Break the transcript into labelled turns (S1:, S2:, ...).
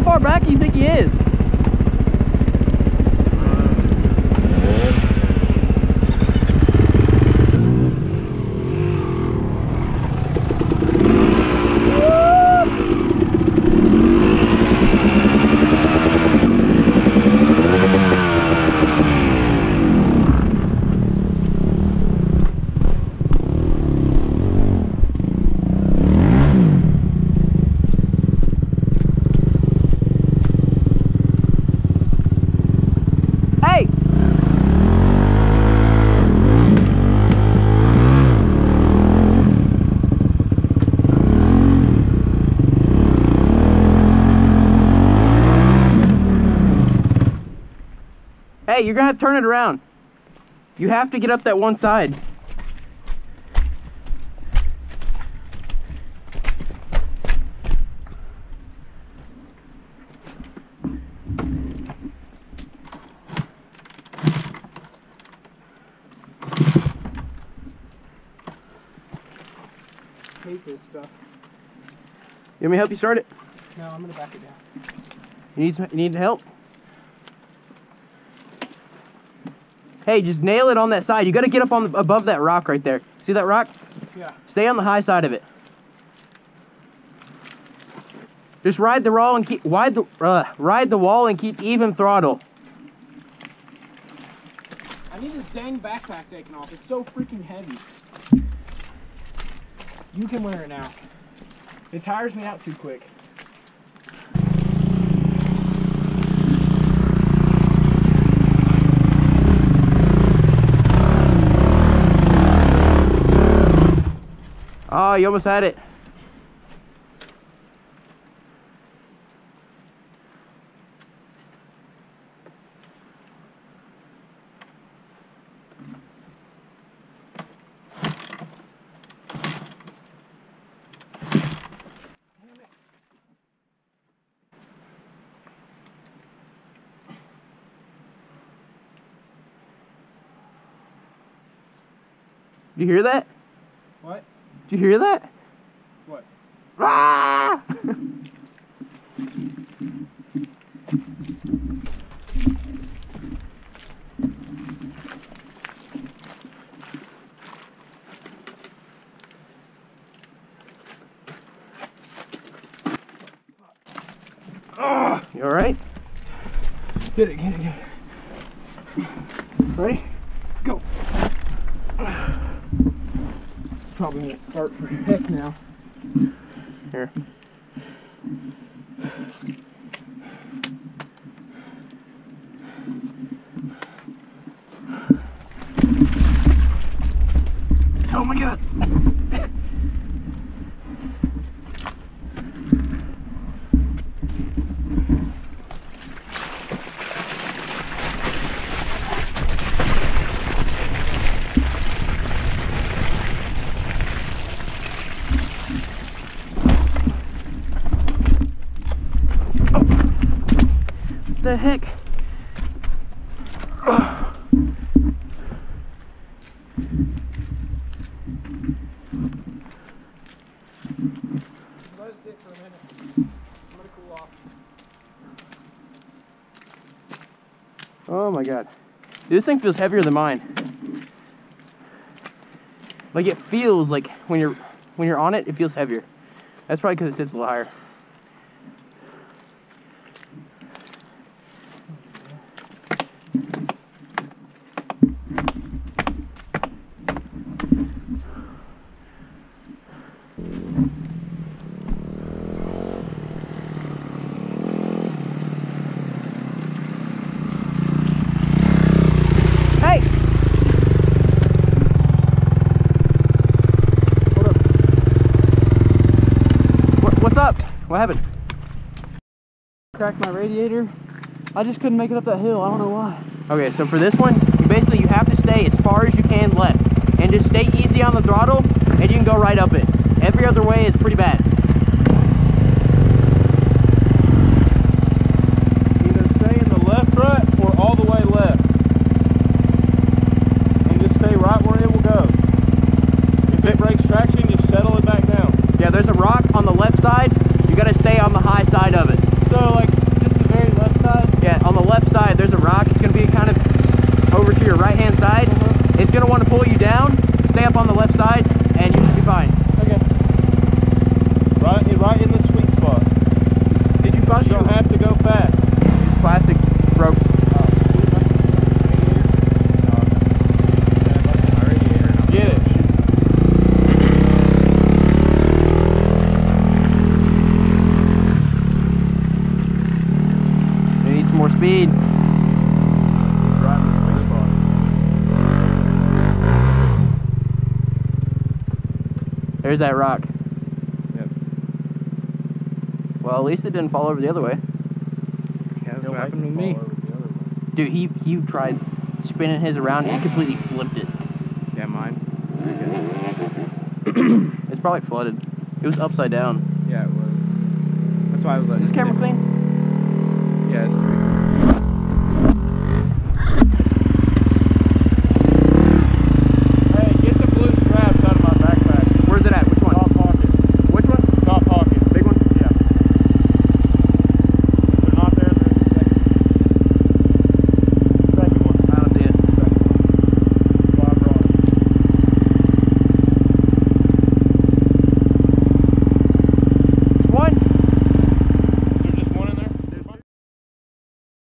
S1: far back do you think he is? Hey, you're gonna have to turn it around. You have to get up that one side.
S2: I hate this stuff.
S1: You want me to help you start it?
S2: No, I'm gonna back it down.
S1: You need help? Hey, just nail it on that side. You got to get up on above that rock right there. See that rock?
S2: Yeah.
S1: Stay on the high side of it. Just ride the wall and keep ride the wall and keep even throttle.
S2: I need this dang backpack taken off. It's so freaking heavy. You can wear it now. It tires me out too quick.
S1: Oh, you almost had it. Did you hear that?
S2: What?
S1: Did you hear that?
S2: What?
S1: Ah! You all right?
S2: Get it, get it, get it. Ready? Go. Probably need to start for heck now.
S1: Here. Oh my God. What the heck?
S2: Let it sit for a minute. I'm gonna cool off.
S1: Oh my God. Dude, this thing feels heavier than mine. Like it feels like when you're on it, it feels heavier. That's probably because it sits a little higher. Hey! Hold up. What's up? What happened?
S2: Cracked my radiator. I just couldn't make it up that hill. I don't know why.
S1: Okay, so for this one, basically you have to stay as far as you can left. And just stay easy on the throttle, and you can go right up it. Every other way is pretty bad.
S3: Either stay in the left rut or all the way left. And just stay right where it will go. If it breaks traction, just settle it back down.
S1: Yeah, there's a rock on the left side. You gotta stay on the high side of it.
S3: So like
S1: some more speed.
S3: He's right in the sweet spot.
S1: There's that rock.
S4: Yep.
S1: Well, at least it didn't fall over the other way.
S4: Yeah, that's what happened with me.
S1: Dude, he tried spinning his around and he completely flipped it.
S4: Yeah, mine.
S1: It's probably flooded. It was upside down.
S4: Yeah, it was. That's why I was like,
S1: Is this camera clean?
S4: yeah, it's pretty clean.